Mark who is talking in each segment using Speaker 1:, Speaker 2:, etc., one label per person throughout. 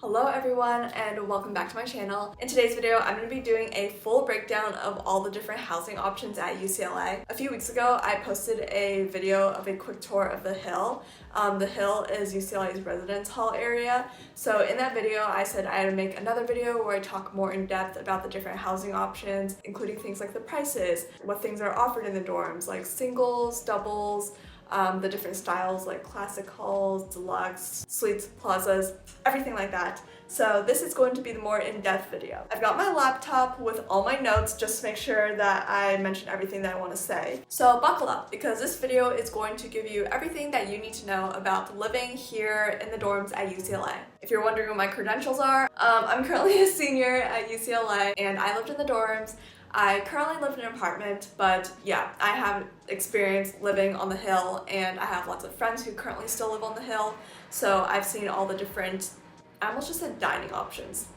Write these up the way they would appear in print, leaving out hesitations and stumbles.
Speaker 1: Hello everyone and welcome back to my channel. In today's video, I'm going to be doing a full breakdown of all the different housing options at UCLA. A few weeks ago, I posted a video of a quick tour of the Hill. The Hill is UCLA's residence hall area. So in that video, I said I would make another video where I talk more in depth about the different housing options, including things like the prices, what things are offered in the dorms, like singles, doubles, the different styles like classic halls, deluxe, suites, plazas, everything like that. So this is going to be the more in-depth video. I've got my laptop with all my notes just to make sure that I mention everything that I want to say. So buckle up because this video is going to give you everything that you need to know about living here in the dorms at UCLA. If you're wondering what my credentials are, I'm currently a senior at UCLA and I lived in the dorms. I currently live in an apartment, but yeah, I have experience living on the Hill and I have lots of friends who currently still live on the Hill. So I've seen all the different, I almost just said dining options.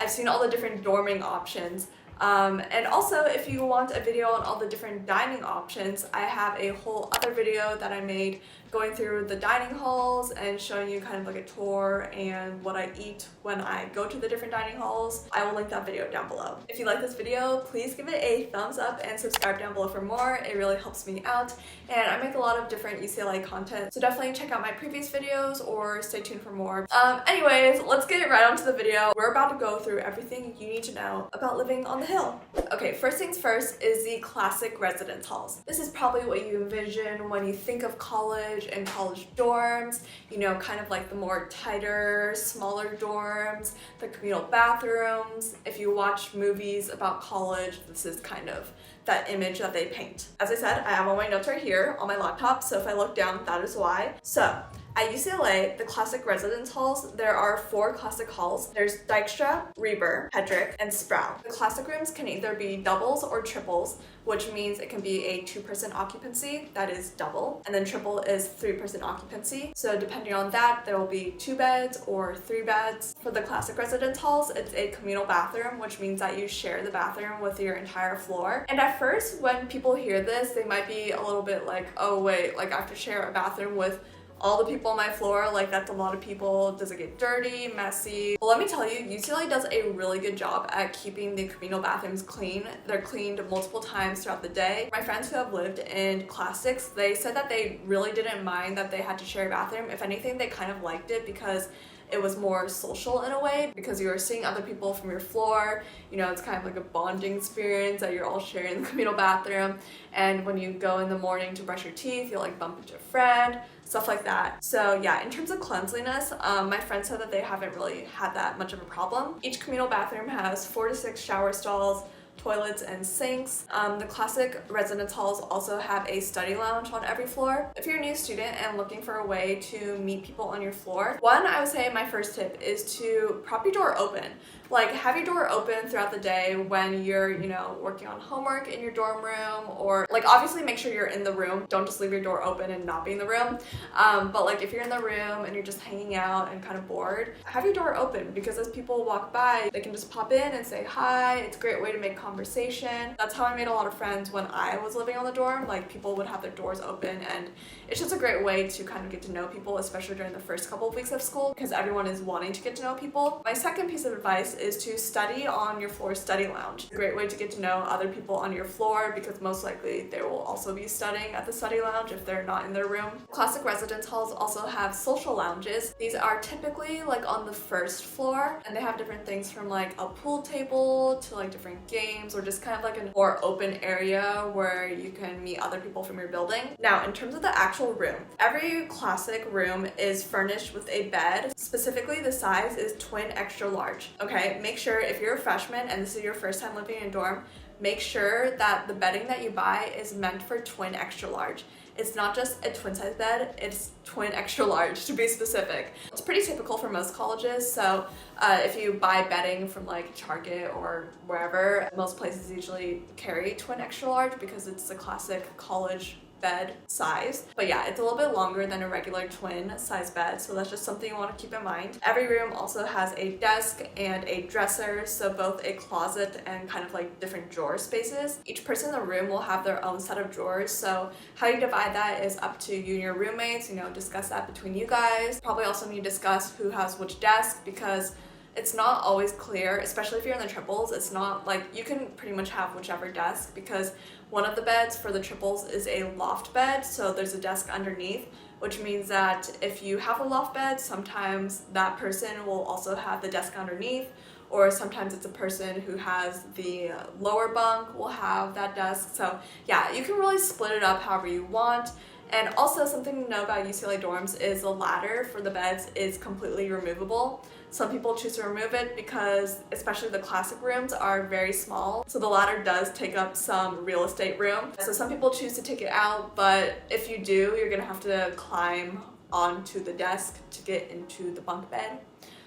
Speaker 1: I've seen all the different dorming options. And also, if you want a video on all the different dining options, I have a whole other video that I made going through the dining halls and showing you kind of like a tour and what I eat when I go to the different dining halls. I will link that video down below. If you like this video, please give it a thumbs up and subscribe down below for more. It really helps me out. And I make a lot of different UCLA content, so definitely check out my previous videos or stay tuned for more. Anyways, let's get right on to the video. We're about to go through everything you need to know about living on the Hill. Okay, first things first is the classic residence halls. This is probably what you envision when you think of college and college dorms, you know, kind of like the more tighter, smaller dorms, the communal bathrooms. If you watch movies about college, this is kind of that image that they paint. As I said, I have all my notes right here on my laptop, so if I look down, that is why. So, at UCLA, the classic residence halls, there are 4 classic halls. There's Dykstra, Reber, Hedrick, and Sproul. The classic rooms can either be doubles or triples, which means it can be a 2-person occupancy, that is double, and then triple is 3-person occupancy. So depending on that, there will be 2 beds or 3 beds. For the classic residence halls, it's a communal bathroom, which means that you share the bathroom with your entire floor. And at first, when people hear this, they might be a little bit like, oh wait, like I have to share a bathroom with all the people on my floor, like that's a lot of people. Does it get dirty, messy? Well, let me tell you, UCLA does a really good job at keeping the communal bathrooms clean. They're cleaned multiple times throughout the day. My friends who have lived in classics, they said that they really didn't mind that they had to share a bathroom. If anything, they kind of liked it because it was more social in a way because you were seeing other people from your floor. You know, it's kind of like a bonding experience that you're all sharing the communal bathroom. And when you go in the morning to brush your teeth, you'll like bump into a friend, stuff like that. So yeah, in terms of cleanliness, my friends said that they haven't really had that much of a problem. Each communal bathroom has 4 to 6 shower stalls, toilets, and sinks. The classic residence halls also have a study lounge on every floor. If you're a new student and looking for a way to meet people on your floor, one, I would say my first tip is to prop your door open. Like, have your door open throughout the day when you're, you know, working on homework in your dorm room, or like obviously make sure you're in the room. Don't just leave your door open and not be in the room. But like if you're in the room and you're just hanging out and kind of bored, have your door open because as people walk by, they can just pop in and say hi. It's a great way to make conversation. That's how I made a lot of friends when I was living on the dorm. Like people would have their doors open and it's just a great way to kind of get to know people, especially during the first couple of weeks of school because everyone is wanting to get to know people. My second piece of advice is to study on your floor study lounge. It's a great way to get to know other people on your floor because most likely they will also be studying at the study lounge if they're not in their room. Classic residence halls also have social lounges. These are typically like on the first floor and they have different things from like a pool table to like different games or just kind of like a more open area where you can meet other people from your building. Now, in terms of the actual room, every classic room is furnished with a bed. Specifically, the size is twin extra large. Okay, make sure if you're a freshman and this is your first time living in a dorm, make sure that the bedding that you buy is meant for twin extra large. It's not just a twin size bed, it's twin extra large to be specific. It's pretty typical for most colleges, so if you buy bedding from like Target or wherever, most places usually carry twin extra large because it's the classic college bed size. But yeah, it's a little bit longer than a regular twin size bed, so that's just something you want to keep in mind. Every room also has a desk and a dresser, so both a closet and kind of like different drawer spaces. Each person in the room will have their own set of drawers, so how you divide that is up to you and your roommates. You know, discuss that between you guys. Probably also need to discuss who has which desk, because it's not always clear, especially if you're in the triples. It's not like you can pretty much have whichever desk, because one of the beds for the triples is a loft bed, so there's a desk underneath, which means that if you have a loft bed, sometimes that person will also have the desk underneath, or sometimes it's a person who has the lower bunk will have that desk. So yeah, you can really split it up however you want. And also something to know about UCLA dorms is the ladder for the beds is completely removable. Some people choose to remove it because especially the classic rooms are very small, so the ladder does take up some real estate room. So some people choose to take it out, but if you do, you're gonna have to climb onto the desk to get into the bunk bed.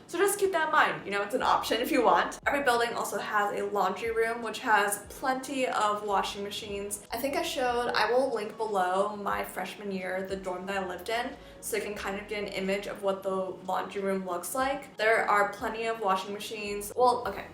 Speaker 1: So just keep that in mind, you know, it's an option if you want. Every building also has a laundry room, which has plenty of washing machines. I think I will link below my freshman year, the dorm that I lived in, so you can kind of get an image of what the laundry room looks like. There are plenty of washing machines. Well, okay.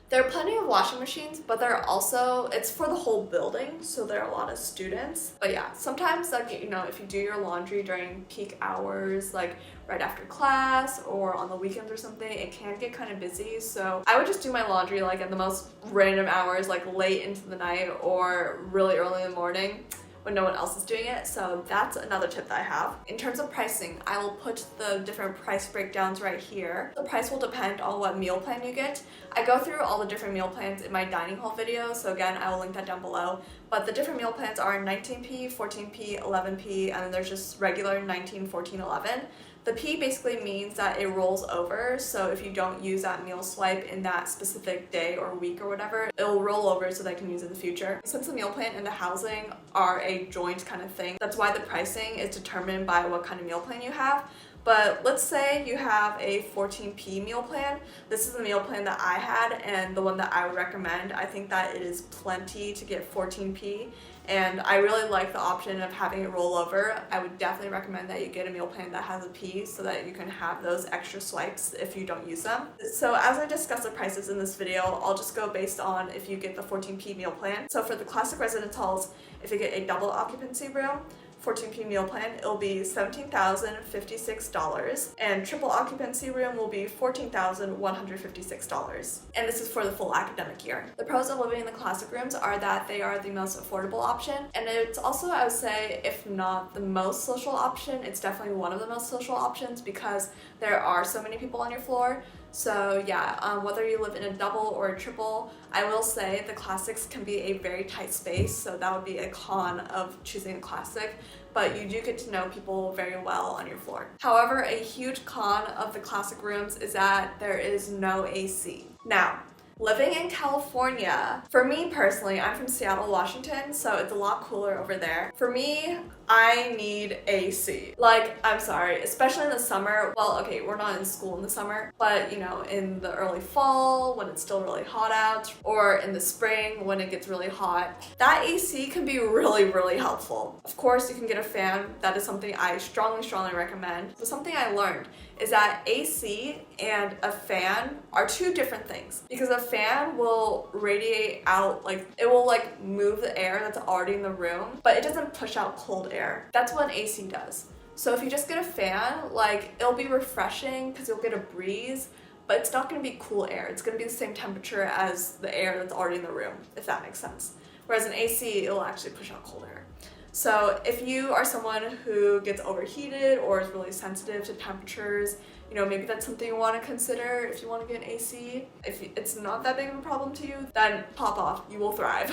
Speaker 1: There are plenty of washing machines, but there are also, it's for the whole building, so there are a lot of students. But yeah, sometimes, like, you know, if you do your laundry during peak hours, like right after class or on the weekends or something, it can get kind of busy. So I would just do my laundry like at the most random hours, like late into the night or really early in the morning when no one else is doing it. So that's another tip that I have. In terms of pricing, I will put the different price breakdowns right here. The price will depend on what meal plan you get. I go through all the different meal plans in my dining hall video, so again, I will link that down below. But the different meal plans are 19p, 14p, 11p, and then there's just regular 19, 14, 11. The P basically means that it rolls over, so if you don't use that meal swipe in that specific day or week or whatever, it will roll over so that you can use it in the future. Since the meal plan and the housing are a joint kind of thing, that's why the pricing is determined by what kind of meal plan you have. But let's say you have a 14p meal plan. This is the meal plan that I had and the one that I would recommend. I think that it is plenty to get 14p, and I really like the option of having it roll over. I would definitely recommend that you get a meal plan that has a P so that you can have those extra swipes if you don't use them. So as I discuss the prices in this video, I'll just go based on if you get the 14p meal plan. So for the classic residence halls, if you get a double occupancy room, 14p meal plan, it'll be $17,056, and triple occupancy room will be $14,156. And this is for the full academic year. The pros of living in the classic rooms are that they are the most affordable option, and it's also, I would say, if not the most social option, it's definitely one of the most social options because there are so many people on your floor. So yeah, whether you live in a double or a triple, I will say the classics can be a very tight space, so that would be a con of choosing a classic, but you do get to know people very well on your floor. However, a huge con of the classic rooms is that there is no AC. Now, living in California, for me personally, I'm from Seattle, Washington, so it's a lot cooler over there. For me, I need AC. Like, I'm sorry, especially in the summer. Well, okay, we're not in school in the summer, but you know, in the early fall when it's still really hot out, or in the spring when it gets really hot, that AC can be really, really helpful. Of course, you can get a fan. That is something I strongly recommend. But something I learned is that AC and a fan are two different things, because a fan will radiate out, like it will like move the air that's already in the room, but it doesn't push out cold air. That's what an AC does. So if you just get a fan, like it'll be refreshing because you'll get a breeze, but it's not going to be cool air. It's going to be the same temperature as the air that's already in the room, if that makes sense. Whereas an AC, it'll actually push out cold air. So if you are someone who gets overheated or is really sensitive to temperatures, you know, maybe that's something you want to consider if you want to get an AC. If it's not that big of a problem to you, then pop off. You will thrive.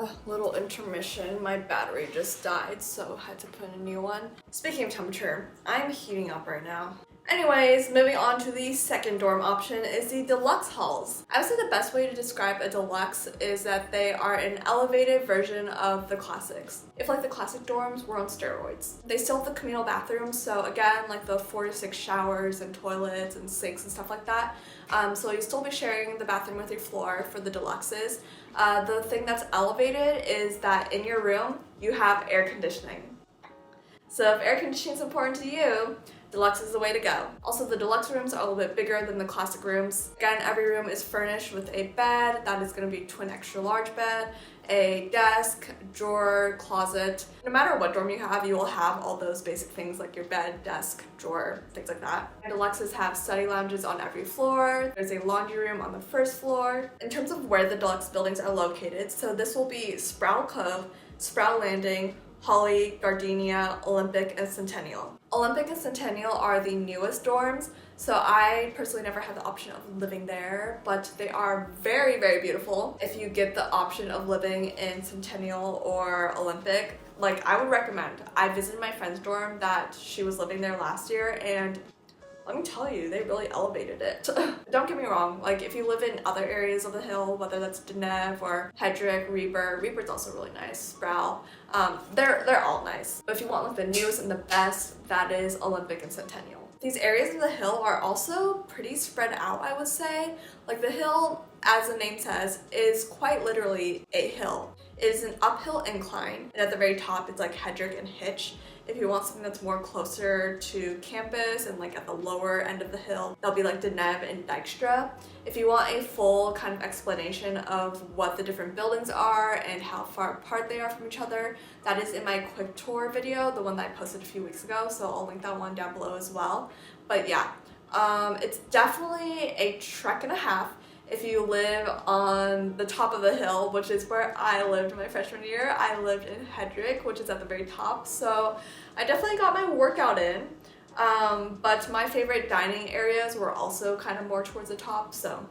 Speaker 1: A little intermission. My battery just died, so I had to put in a new one. Speaking of temperature, I'm heating up right now. Anyways, moving on to the second dorm option is the deluxe halls. I would say the best way to describe a deluxe is that they are an elevated version of the classics. If like the classic dorms were on steroids. They still have the communal bathrooms, so again, like the 4 to 6 showers and toilets and sinks and stuff like that. So you still be sharing the bathroom with your floor for the deluxes. The thing that's elevated is that in your room, you have air conditioning. So if air conditioning is important to you, deluxe is the way to go. Also, the deluxe rooms are a little bit bigger than the classic rooms. Again, every room is furnished with a bed. That is going to be twin extra large bed, a desk, drawer, closet. No matter what dorm you have, you will have all those basic things like your bed, desk, drawer, things like that. And deluxes have study lounges on every floor. There's a laundry room on the first floor. In terms of where the deluxe buildings are located, so this will be Sproul Cove, Sproul Landing, Holly, Gardenia, Olympic, and Centennial. Olympic and Centennial are the newest dorms, so I personally never had the option of living there, but they are very, very beautiful. If you get the option of living in Centennial or Olympic, like, I would recommend. I visited my friend's dorm that she was living there last year, and let me tell you, they really elevated it. Don't get me wrong, like, if you live in other areas of the hill, whether that's Deneb or Hedrick, Reber's also really nice, Sproul, they're all nice. But if you want like the newest and the best, that is Olympic and Centennial. These areas of the hill are also pretty spread out, I would say. Like, the hill, as the name says, is quite literally a hill. It is an uphill incline, and at the very top it's like Hedrick and Hitch. If you want something that's more closer to campus and like at the lower end of the hill, that'll be like Deneb and Dykstra. If you want a full kind of explanation of what the different buildings are and how far apart they are from each other, that is in my quick tour video, the one that I posted a few weeks ago, so I'll link that one down below as well. But yeah, it's definitely a trek and a half. If you live on the top of the hill, which is where I lived my freshman year, I lived in Hedrick, which is at the very top, so I definitely got my workout in. But my favorite dining areas were also kind of more towards the top, so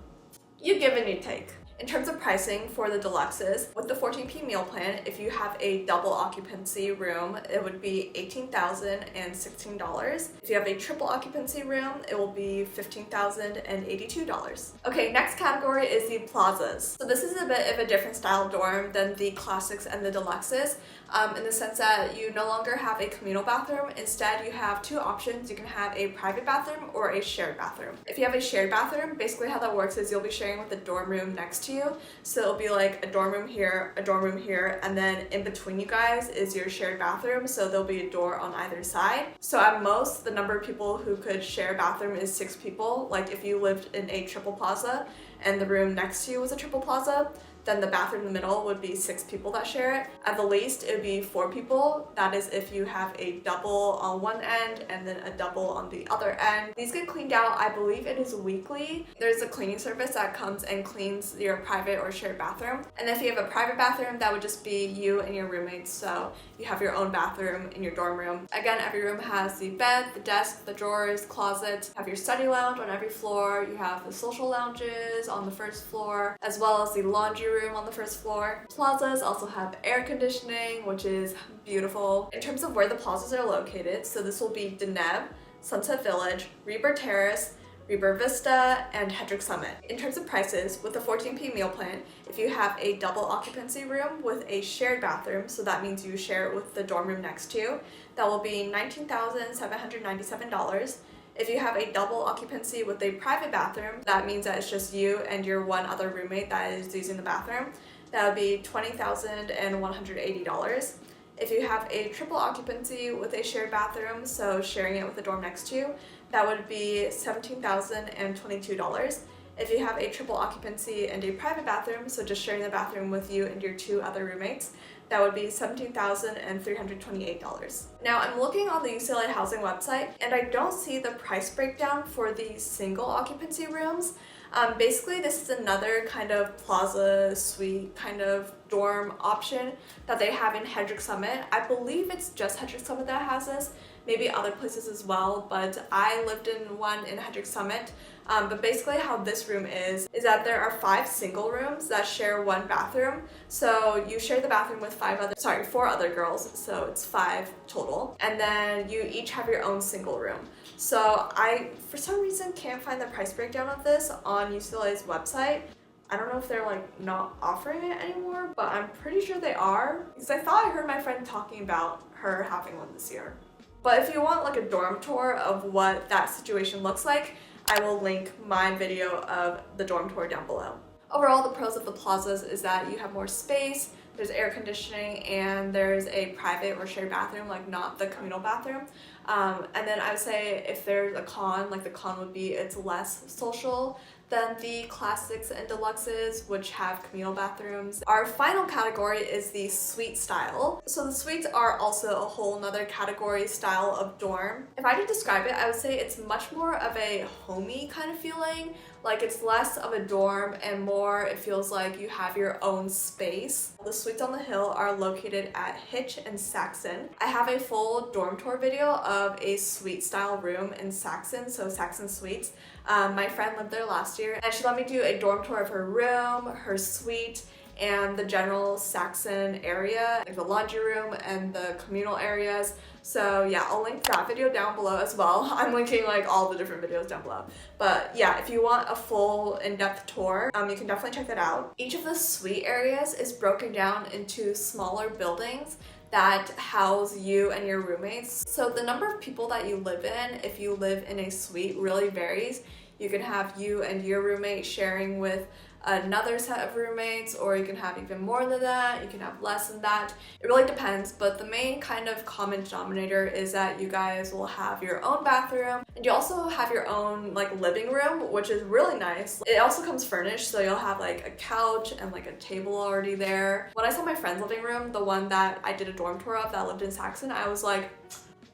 Speaker 1: you give and you take. In terms of pricing for the deluxes, with the 14p meal plan, if you have a double occupancy room, it would be $18,016. If you have a triple occupancy room, it will be $15,082. Okay, next category is the plazas. So this is a bit of a different style dorm than the classics and the deluxes, in the sense that you no longer have a communal bathroom. Instead, you have two options. You can have a private bathroom or a shared bathroom. If you have a shared bathroom, basically how that works is you'll be sharing with the dorm room next to you. So it'll be like a dorm room here, a dorm room here, and then in between you guys is your shared bathroom. So there'll be a door on either side. So at most, the number of people who could share a bathroom is 6 people. Like, if you lived in a triple plaza and the room next to you was a triple plaza, then the bathroom in the middle would be 6 people that share it. At the least, it would be 4 people. That is if you have a double on one end and then a double on the other end. These get cleaned out, I believe it is weekly. There's a cleaning service that comes and cleans your private or shared bathroom. And if you have a private bathroom, that would just be you and your roommates. So you have your own bathroom in your dorm room. Again, every room has the bed, the desk, the drawers, closet. You have your study lounge on every floor. You have the social lounges on the first floor, as well as the laundry room on the first floor. Plazas also have air conditioning, which is beautiful. In terms of where the plazas are located, so this will be Deneb, Sunset Village, Reber Terrace, Reber Vista, and Hedrick Summit. In terms of prices, with the 14p meal plan, if you have a double occupancy room with a shared bathroom, so that means you share it with the dorm room next to you, that will be $19,797. If you have a double occupancy with a private bathroom, that means that it's just you and your one other roommate that is using the bathroom. That would be $20,180. If you have a triple occupancy with a shared bathroom, so sharing it with the dorm next to you, that would be $17,022. If you have a triple occupancy and a private bathroom, so just sharing the bathroom with you and your 2 other roommates, that would be $17,328. Now, I'm looking on the UCLA housing website and I don't see the price breakdown for the single occupancy rooms. Basically, this is another kind of plaza suite kind of dorm option that they have in Hedrick Summit. I believe it's just Hedrick Summit that has this, maybe other places as well, but I lived in one in Hedrick Summit. But basically how this room is that there are 5 single rooms that share one bathroom. So you share the bathroom with 4 other girls, so it's 5 total. And then you each have your own single room. So I, for some reason, can't find the price breakdown of this on UCLA's website. I don't know if they're like not offering it anymore, but I'm pretty sure they are, because I thought I heard my friend talking about her having one this year. But if you want like a dorm tour of what that situation looks like, I will link my video of the dorm tour down below. Overall, the pros of the plazas is that you have more space, there's air conditioning, and there's a private or shared bathroom, like not the communal bathroom. And then I would say if there's a con, like the con would be it's less social than the classics and deluxes, which have communal bathrooms. Our final category is the suite style. So the suites are also a whole nother category style of dorm. If I had to describe it, I would say it's much more of a homey kind of feeling. Like it's less of a dorm and more it feels like you have your own space. The suites on the hill are located at Hitch and Saxon. I have a full dorm tour video of a suite style room in Saxon, so Saxon Suites. My friend lived there last year and she let me do a dorm tour of her room, her suite, and the general Saxon area, like the laundry room and the communal areas. So yeah, I'll link that video down below as well. I'm linking like all the different videos down below. But yeah, if you want a full in-depth tour, you can definitely check that out. Each of the suite areas is broken down into smaller buildings that house you and your roommates. So the number of people that you live in, if you live in a suite, really varies. You can have you and your roommate sharing with another set of roommates, or you can have even more than that, you can have less than that. It really depends, but the main kind of common denominator is that you guys will have your own bathroom, and you also have your own like living room, which is really nice. It also comes furnished, so you'll have like a couch and like a table already there. When I saw my friend's living room, the one that I did a dorm tour of that lived in Saxon, I was like,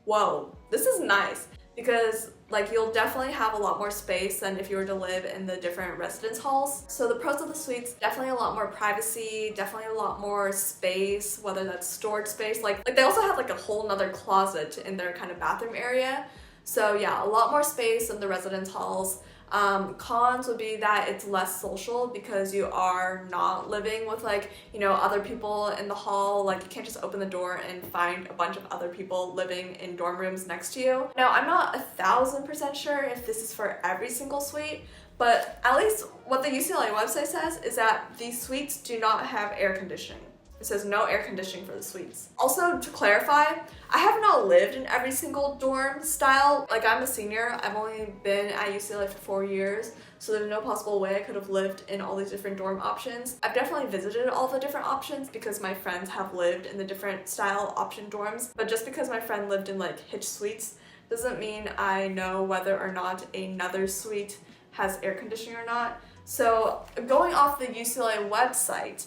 Speaker 1: whoa, this is nice. Because like you'll definitely have a lot more space than if you were to live in the different residence halls. So the pros of the suites, definitely a lot more privacy, definitely a lot more space, whether that's storage space. Like they also have like a whole nother closet in their kind of bathroom area. So yeah, a lot more space than the residence halls. Cons would be that it's less social because you are not living with like, you know, other people in the hall. Like you can't just open the door and find a bunch of other people living in dorm rooms next to you. Now, I'm not 1000% sure if this is for every single suite, but at least what the UCLA website says is that these suites do not have air conditioning. It says no air conditioning for the suites. Also, to clarify, I have not lived in every single dorm style. Like I'm a senior, I've only been at UCLA for 4 years, so there's no possible way I could have lived in all these different dorm options. I've definitely visited all the different options because my friends have lived in the different style option dorms, but just because my friend lived in like Hitch Suites doesn't mean I know whether or not another suite has air conditioning or not. So going off the UCLA website,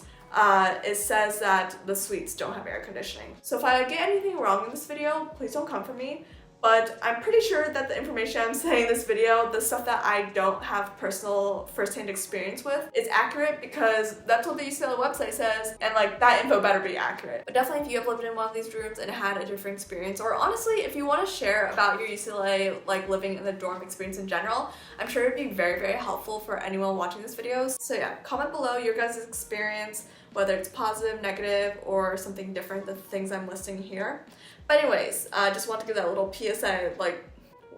Speaker 1: it says that the suites don't have air conditioning. So if I get anything wrong in this video, please don't come for me. But I'm pretty sure that the information I'm saying in this video, the stuff that I don't have personal first-hand experience with, is accurate because that's what the UCLA website says, and like that info better be accurate. But definitely if you have lived in one of these rooms and had a different experience, or honestly, if you want to share about your UCLA like living in the dorm experience in general, I'm sure it'd be very, very helpful for anyone watching this video. So yeah, comment below your guys' experience, whether it's positive, negative, or something different than the things I'm listing here. But anyways, I just want to give that little PSA, like,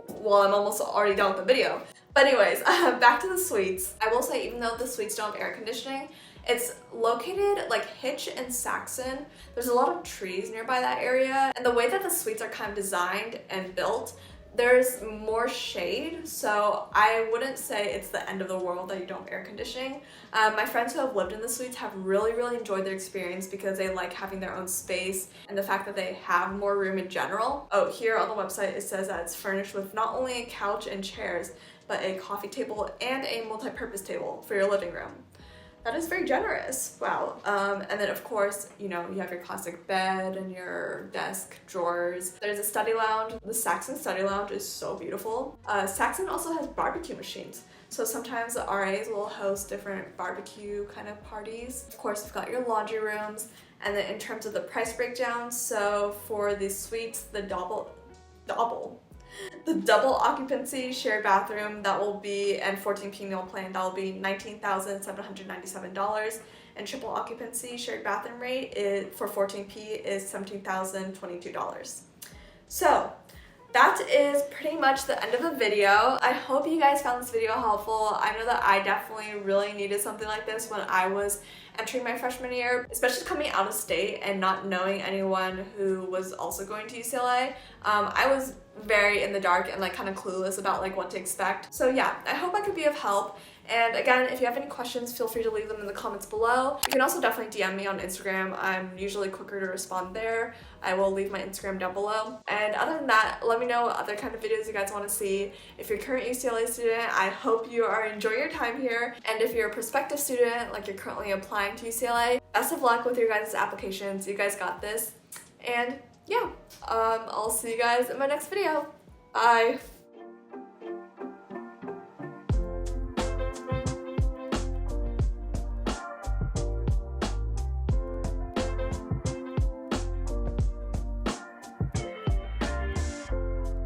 Speaker 1: well, I'm almost already done with the video. But anyways, back to the suites. I will say, even though the suites don't have air conditioning, it's located like Hitch and Saxon. There's a lot of trees nearby that area, and the way that the suites are kind of designed and built, there's more shade, so I wouldn't say it's the end of the world that you don't have air conditioning. My friends who have lived in the suites have really, really enjoyed their experience because they like having their own space and the fact that they have more room in general. Oh, here on the website it says that it's furnished with not only a couch and chairs, but a coffee table and a multi-purpose table for your living room. That is very generous. Wow. And then of course, you know, you have your classic bed and your desk drawers. There's a study lounge. The Saxon study lounge is so beautiful. Saxon also has barbecue machines. So sometimes the RAs will host different barbecue kind of parties. Of course, you've got your laundry rooms. And then in terms of the price breakdown, so for the suites, the double occupancy shared bathroom, that will be, and 14P meal plan, that will be $19,797, and triple occupancy shared bathroom rate for 14P is $17,022. So that is pretty much the end of the video. I hope you guys found this video helpful. I know that I definitely really needed something like this when I was entering my freshman year, especially coming out of state and not knowing anyone who was also going to UCLA. I was very in the dark and like kind of clueless about like what to expect. So yeah, I hope I could be of help. And again, if you have any questions, feel free to leave them in the comments below. You can also definitely DM me on Instagram. I'm usually quicker to respond there. I will leave my Instagram down below. And other than that, let me know what other kind of videos you guys want to see. If you're a current UCLA student, I hope you are enjoying your time here. And if you're a prospective student, like you're currently applying to UCLA, best of luck with your guys' applications. You guys got this. And yeah, I'll see you guys in my next video. Bye!